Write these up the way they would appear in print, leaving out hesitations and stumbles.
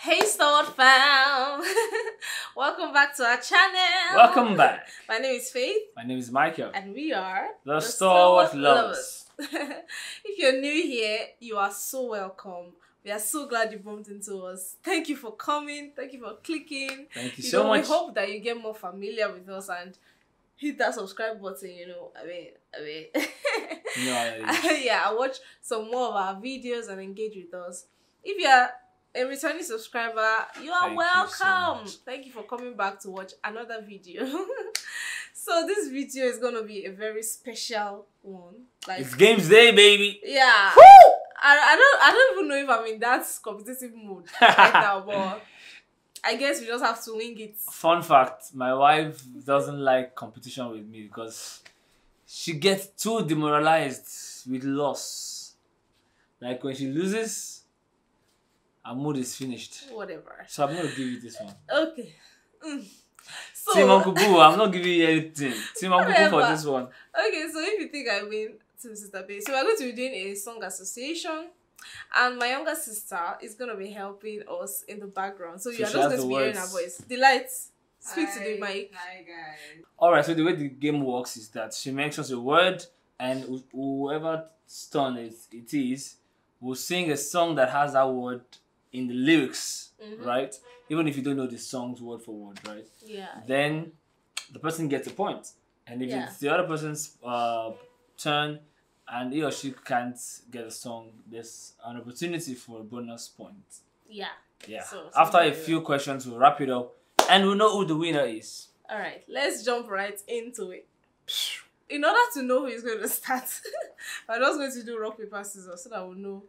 Hey Stalwart fam! Welcome back to our channel. Welcome back. My name is Faith. My name is Michael. And we are the Stalwart Lovers. If you're new here, you are so welcome. We are so glad you bumped into us. Thank you for coming. Thank you for clicking. Thank you so much. We hope that you get more familiar with us and hit that subscribe button, Yeah, watch some more of our videos and engage with us. If you are a returning subscriber, you are welcome. Thank you for coming back to watch another video. So this video is gonna be a very special one. Like, it's games day, baby. Yeah. Woo! I don't even know if I'm in that competitive mood right now, but I guess we just have to wing it. Fun fact, my wife doesn't like competition with me because she gets too demoralized with loss. Like when she loses, her mood is finished. Whatever. So I'm gonna give you this one. Okay. So, Team Uncle Boo, I'm not giving you anything. Team Uncle Boo for this one. Okay, so if you think I win, Team Sister Bay. So we're going to be doing a song association. And my younger sister is going to be helping us in the background. So you're just going to be hearing her voice. Delight, speak to the mic. Hi, guys. Alright, so the way the game works is that she mentions a word and whoever's turn it is will sing a song that has that word in the lyrics, right? Even if you don't know the song's word for word, right? Yeah. Then the person gets a point. And if it's the other person's turn and he or she can't get a song, there's an opportunity for a bonus point. Yeah. Yeah. So after a few questions, we'll wrap it up and we'll know who the winner is. Alright, let's jump right into it. In order to know who is going to start, I'm just going to do rock, paper, scissors so that we'll know.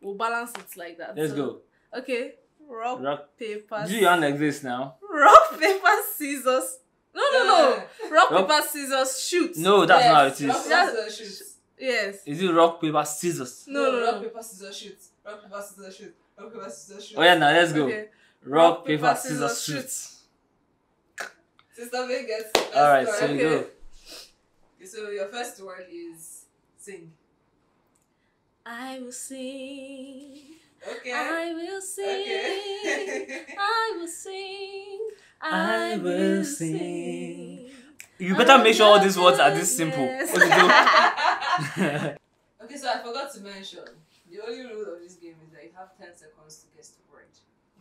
We'll balance it like that. Let's go. Okay. Rock, paper, do you hand like this now? Rock, paper, scissors. No. Rock, paper, scissors, shoot. No, that's not how it is. Rock, paper, scissors, shoot. Yes. Is it rock, paper, scissors? No. Rock, paper, scissors, shoot. Rock, paper, scissors, shoot. Rock, paper, scissors, shoot. Oh yeah, now let's go. Okay. Rock, paper, scissors, shoot. Sister May gets Alright, so we go. Okay, so your first word is sing. I will sing. Okay. I will sing. Okay. I will sing. I will sing. You better make sure all these words are this simple. Yes. What you do? Okay, so I forgot to mention, the only rule of this game is that you have 10 seconds to guess the word.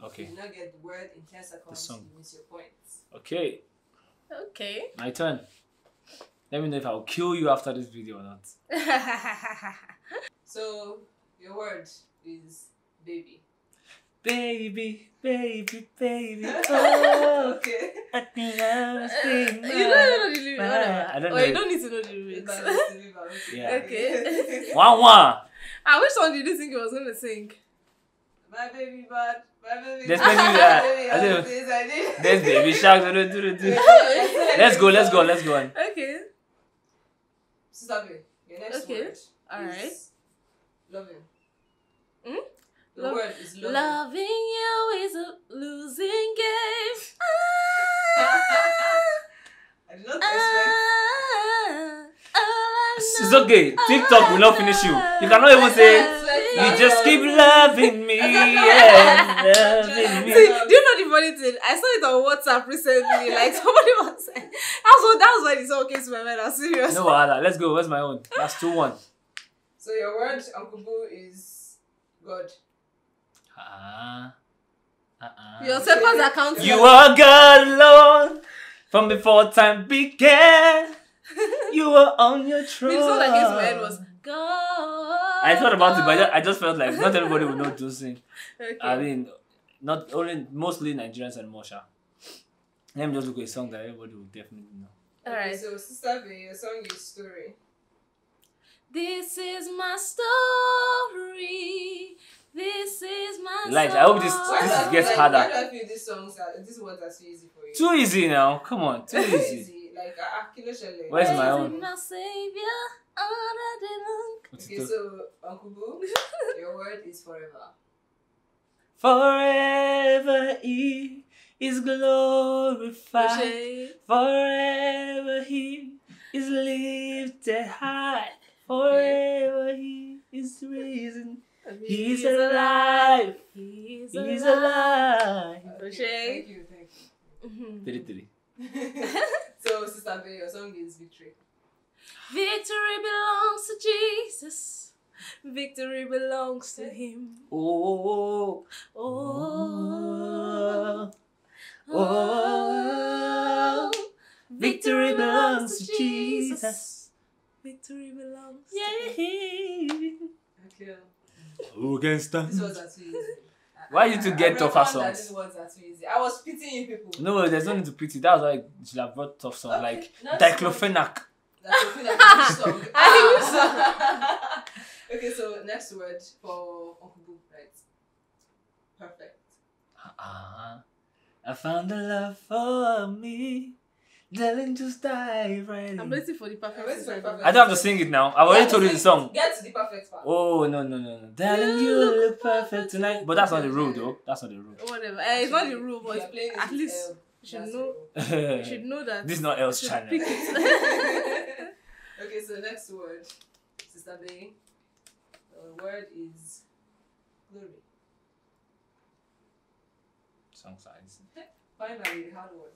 Okay. If you do not get the word in 10 seconds, you miss your points. Okay. Okay. My turn. Let me know if I'll kill you after this video or not. So, your word is baby. Baby, baby, baby. Oh, Okay. I think I was thinking. You don't know the lyrics. I don't know. You don't need to know the lyrics. Yeah. Okay. 1-1. Which song did you think he was going to sing? My baby bad. My baby There's bad. There's baby shark. Let's go on. Okay. Sister May, your next word Alright. is loving. The Love- word is loving. Loving you is a losing game. I did not expect. It's okay. TikTok will not finish you. You cannot even say, you just keep loving me. Yeah, loving me. See, do you know the funny thing? I saw it on WhatsApp recently. Like somebody was saying, that was when the song came to my mind. I'm serious. No, let's go. Where's my own? That's 2-1. So your word, Uncle Boo, is God. Your seconds are counting. You are God alone from before time began. You were on your throne. The song that came to my head was God. I thought about it, but I just felt like not everybody would know to sing. Okay. I mean, mostly Nigerians and Mosha. Let me just look at a song that everybody will definitely know. Alright. So Sister May, your song is Story. This is my story. This is my Elijah, I hope this gets harder. Why do I feel these words are too easy for you? Too easy now. Come on, too easy. Like Kilo Shele. Where's my own? My savior. Okay, so Uncle Boo, your word is forever. Forever he is glorified. Forever he is lifted high. Forever he is risen. He's alive. He's alive. O'Shea. Thank you. 3-3. So, Sister Bay, your song is Victory. Victory belongs to Jesus. Victory belongs to Him. Oh, Oh, oh, victory belongs to Jesus. Victory belongs to Yeah. Okay. Who can stand? This was too easy. Why you to get tougher That songs? these words are too easy. I was pitying you people. No, there's no need to pity. That's why you should have brought tough songs like That's diclofenac. That's a song. Okay, so next word for Uncle Boo, right? Perfect. I found the love for me. Darling, just dive right in. I'm waiting for the perfect. waiting for the perfect. I don't have to sing it now. I've already told you the song. Get to the perfect part. Oh, no. Darling, you look perfect tonight. But that's not the rule, though. That's not the rule. Whatever. It's not the rule, but You are playing it at with least L. you should That's know. the rule. You should know that. This is not L's you should channel. pick it. Okay, so next word, Sister Bay. The word is glory. Song size. Finally, hard word.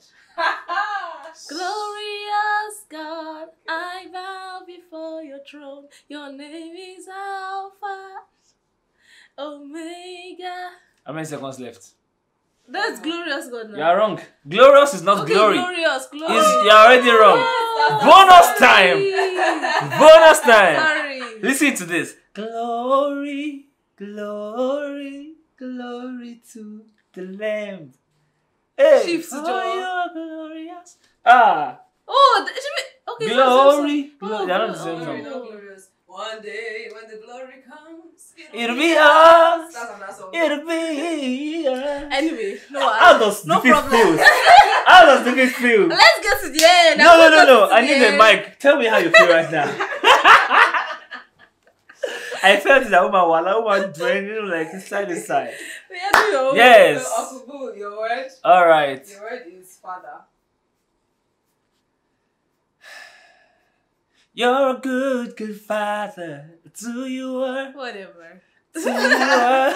Glorious God, I bow before your throne. Your name is Alpha, Omega. How many seconds left? That's glorious God now. You are wrong. Glorious is not Okay, glory. glorious. You're already wrong. Bonus time. Bonus time. Sorry. Listen to this. Glory, glory, glory to the Lamb. Hey, Shifts to for Joel. you are glorious. Ah, Oh, it should be okay. glory. Oh, They're not the same Glory, song. no glorious. One day when the glory comes, It'll be us. That's another song. It'll be us. Anyway, no, How does no the beat problem. feel? How does the beat feel? Let's get to the end. No. I need a mic. Tell me how you feel right now. I felt that woman draining like side to side. Yes. So, Uncle Boo, your word. All right. Your word is father. You're a good father. To you are. Whatever. To you are.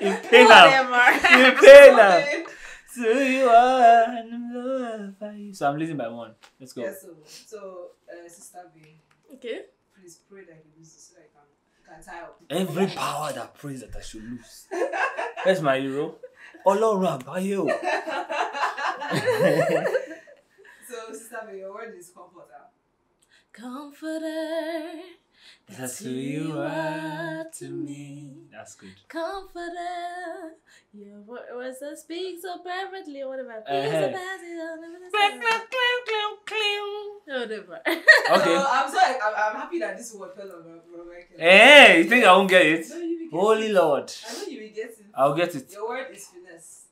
You pay now. Whatever. You pay now. To you are. And I'm loved by you. So I'm losing by 1. Let's go. Yes, so Sister B, Okay. please pray that you lose this so that you can tie up. Every power that prays that I should lose. That's my hero. Ọlọ́run àgbáyé o. So, Sister B, your word is comforter. Comforter. That's who you are to me. That's good. Comforter. Your words that speak so perfectly. Whatever. Hey. Whatever. Okay. So, I'm happy that this word fell on my head. Hey, you think I won't get it? No, you will get Holy it. Lord. I know you will get it. I'll get it. Your word is Finness.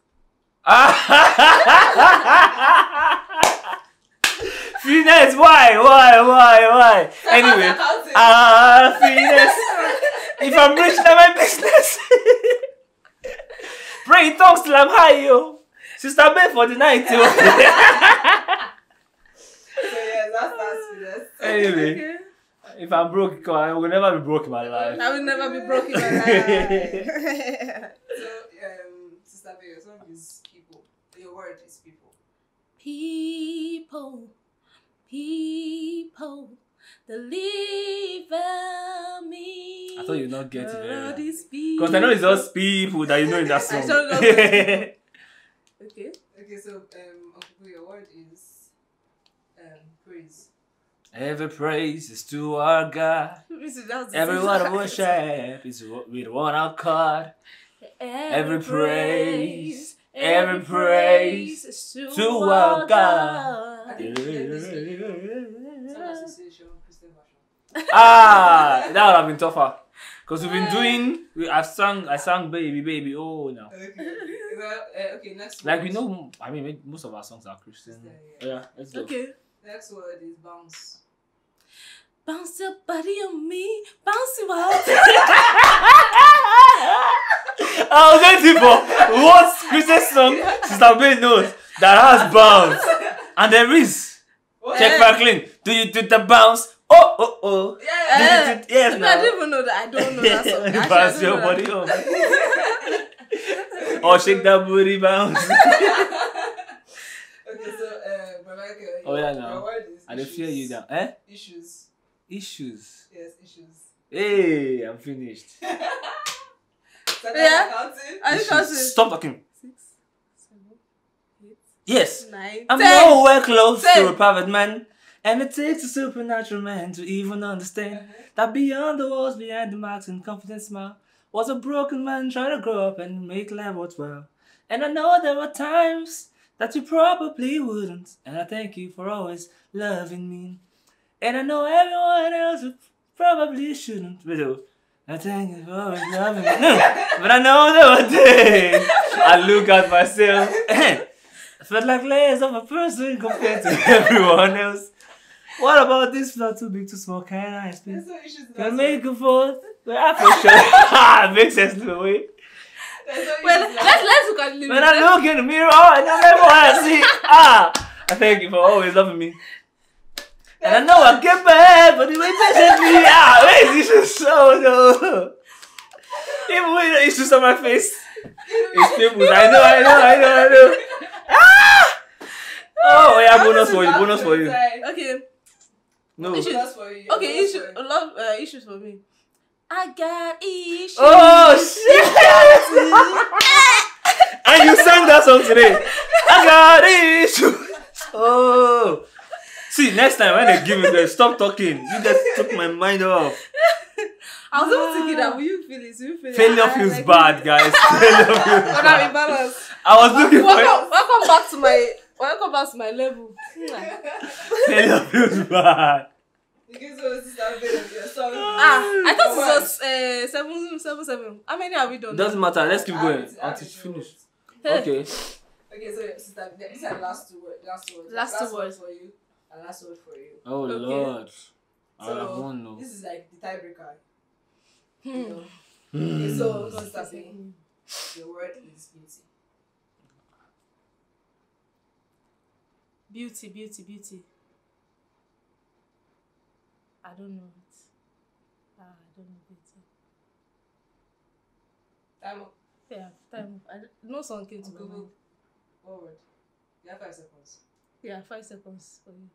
Finness, why? Anyway, Finness. If I'm rich, then my business. Pray in tongues till I'm high, yo. Sister Bay for the night, yo. So yeah, that's Finness. Anyway, Okay. if I'm broke, I will never be broke in my life. I will never be broken in my life. So Sister Bay, your song is people. Your word is people. People, deliver me. I thought you'd not get it. Because Because I know it's just people that you know in that I song. don't know. Okay. Okay, so Uncle Boo, your word is praise. Every praise is to our God. Every word of worship is with one accord. Every praise is to our God. I think Some association, Christian version. That would have been tougher. Because we've been doing, I sang baby, oh no. Okay. Well, okay, next word. Like we know, I mean, most of our songs are Christian. Yeah, let's go. Okay. Next word is bounce. Bounce your body on me, bounce you out. I was waiting for what Christian song Sister Bay knows that has bounce. And there is. What? Check back link. Do you do the bounce? Oh. Yeah. Yes, I didn't even know that. I don't know that song. Actually, I Bounce don't your know body that. on. Or shake that booty bounce. Okay, so, Rebecca, Oh, yeah, your now. word is I don't fear you down. Eh? Issues. Issues. Yes, issues. Hey, I'm finished. So Yeah. counting? Are you Issues. counting? Stop talking. 6, 7, 8, Yes. 9, I'm 10. nowhere close to 10. a private man. And it takes a supernatural man to even understand that beyond the walls, behind the marks and confident smile, was a broken man trying to grow up and make life worthwhile. And I know there were times that you probably wouldn't. And I thank you for always loving me. And I know everyone else probably shouldn't. But I thank you for always loving me. But I know there were days I look at myself and I felt like layers of a person compared to everyone else. What about this not too big, too small? Can I speak? There's no issues. Can make a forth? Well, I feel sure. Makes sense to me. Well, let's look at the When I look in the mirror, I never want to see. I thank you for always loving me. And I know I get bad, but you ain't patiently. Where is this so no? Even with the issues on my face, it's pimples. I know. Oh yeah, bonus for you. Okay. No. Issues. For you. Okay, issues. A lot of issues for me. I got issues. Oh shit! And you sang that song today. I got issues. Oh. See, next time when they give me the stop talking, you just took my mind off. I was even thinking that will you feel it? Will you feel it? Failure feels bad, guys. Failure feels But I'm bad. imbalanced. I was looking for it. Welcome back to my level. Failure feels bad. Because it was your song. I thought it was 7. How many have we done? Doesn't matter. Let's keep going Average until it's finished. Hey. Okay. Okay, so sister, these are the last two words. Last two word words. for you, and last word for you. Oh Okay. Lord. I So won't know. this is like the tiebreaker. You Hmm. know? Hmm. Okay, so sister, B, your word is beauty. Beauty. I don't know it. I don't know beauty. Time up. Yeah, time. No song came to Google. Google. What word? You have 5 seconds. Yeah, 5 seconds for you.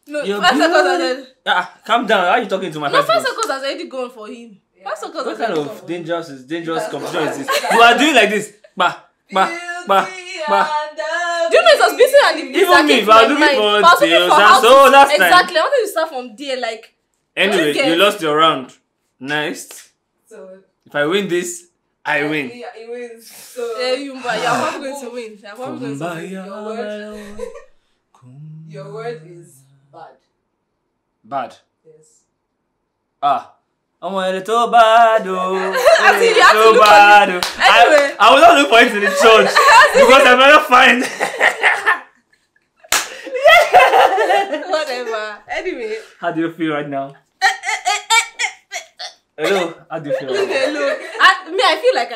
No, You're 5 seconds has good. already. Calm down. Why are you talking to my No, 5 5 seconds has already gone for him. Yeah. 5 seconds What has kind already gone of for him. dangerous competition is this? You are doing like this. Ba. Do you know it was busy and the beats Even that me, came if to I my do it mind. for But I was looking tails for and how so to last time. exactly. I wanted to start from there, like. Anyway, Okay. you lost your round. Next. So If I win this, I win. He wins. So You're probably going to win. You're probably going to win. your word is bad. Bad. Yes. I'm a little bad. I think you have to So look bad. on it. Anyway. I will not look for it in the church because I better find. Whatever. Anyway. How do you feel right now? Hello. How do you feel? Leave Right me alone. I feel like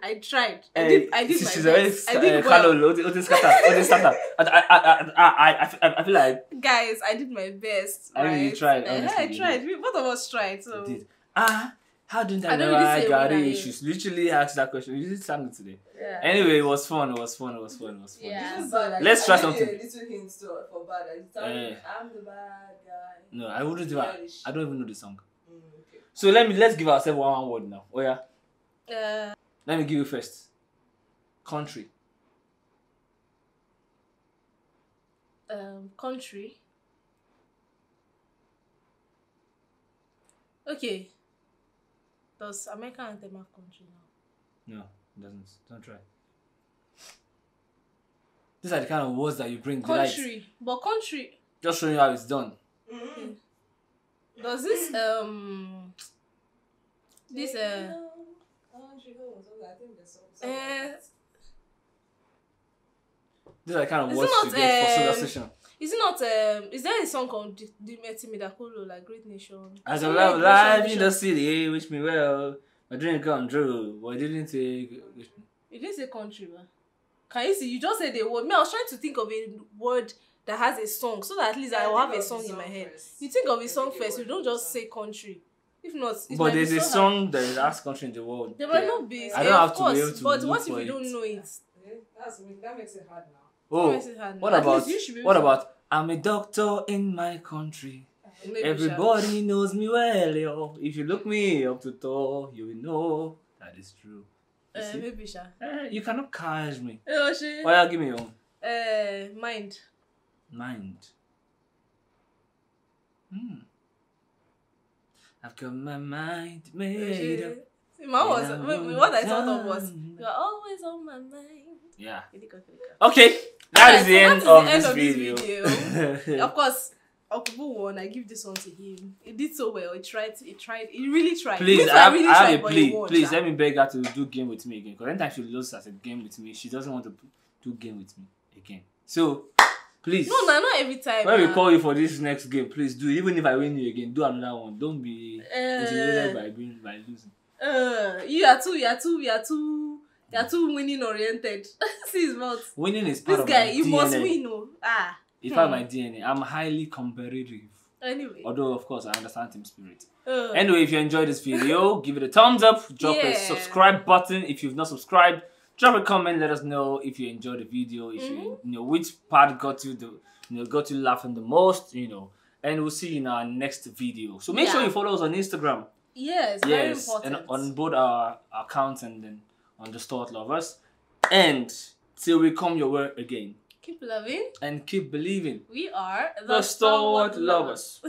I tried. I did my She's best. I did well. I feel like Guys, I did my best. I really right? tried, I honestly. tried. Both of us tried. So. you did. How didn't I I don't know really I say got when I issues? Literally asked that question. You did something today. Yeah. Anyway, it was fun. Yeah. This is bad. Let's I try give you something. a little hint for bad. I tell you, I'm the bad guy. No, I wouldn't do that. I don't even know the song. Okay. So let's give ourselves one word now. Oh yeah. Let me give you first. Country. Country. Okay. Does American anthem have country now? No, it doesn't. Don't try. These are the kind of words that you bring delight. Country. But country. Just showing you how it's done. Mm-hmm. Does this this These are the kind of Is it words not, you get for solar session. is it not is there a song called Dimeti Midakolo, like Great Nation? As I Something love like life Nation. in the city, wish me well. My dream come true, but I didn't take. You didn't say country, man. Can you see? You just said the word. Me, I was trying to think of a word that has a song, so that at least I will have a song in my head. You think of a song first. You don't just say country. If not, it But might there's be a so song hard. that is last country in the world. There might not be. I don't of have to course, be able to but look what if for you don't it. know it? That makes it hard now. Oh, Makes it hard now. what At about least you should be able what to- about I'm a doctor in my country. Maybe Everybody knows me well, yo. If you look me up to toe, you will know that is true. You see? maybe Sha. You cannot catch me. Oh shit. Oh yeah, give me your own. Mind. Mind. I've got my mind made up. Mine was and what I thought of done. was you are always on my mind. Yeah. Critical. Okay, that is the end of this video. video. Of course, Okubu won. I give this one to him. He did so well. He tried. He really tried. Please, This I one have, really I have tried, a but plea. he won, Please Sha. let me beg her to do game with me again. Because anytime she loses at a game with me, she doesn't want to do game with me again. So, please. No, not every time. When we call you for this next game, please do. Even if I win you again, do another one. Don't be intimidated by losing. You are too winning oriented. See his mouth. Winning is part This of guy, my you DNA. must win. Oh. It's part of my DNA. I'm highly competitive. Anyway. Although, of course, I understand team spirit. Uh, Anyway, if you enjoyed this video, give it a thumbs up. Drop a Yeah. subscribe button if you've not subscribed. Drop a comment. Let us know if you enjoyed the video. If you know which part got you got you laughing the most. And we'll see you in our next video. So make sure you follow us on Instagram. yes, very important. And on both our accounts and then on the Stalwart Lovers. And till we come your way again. Keep loving. And keep believing. We are The Stalwart Lovers.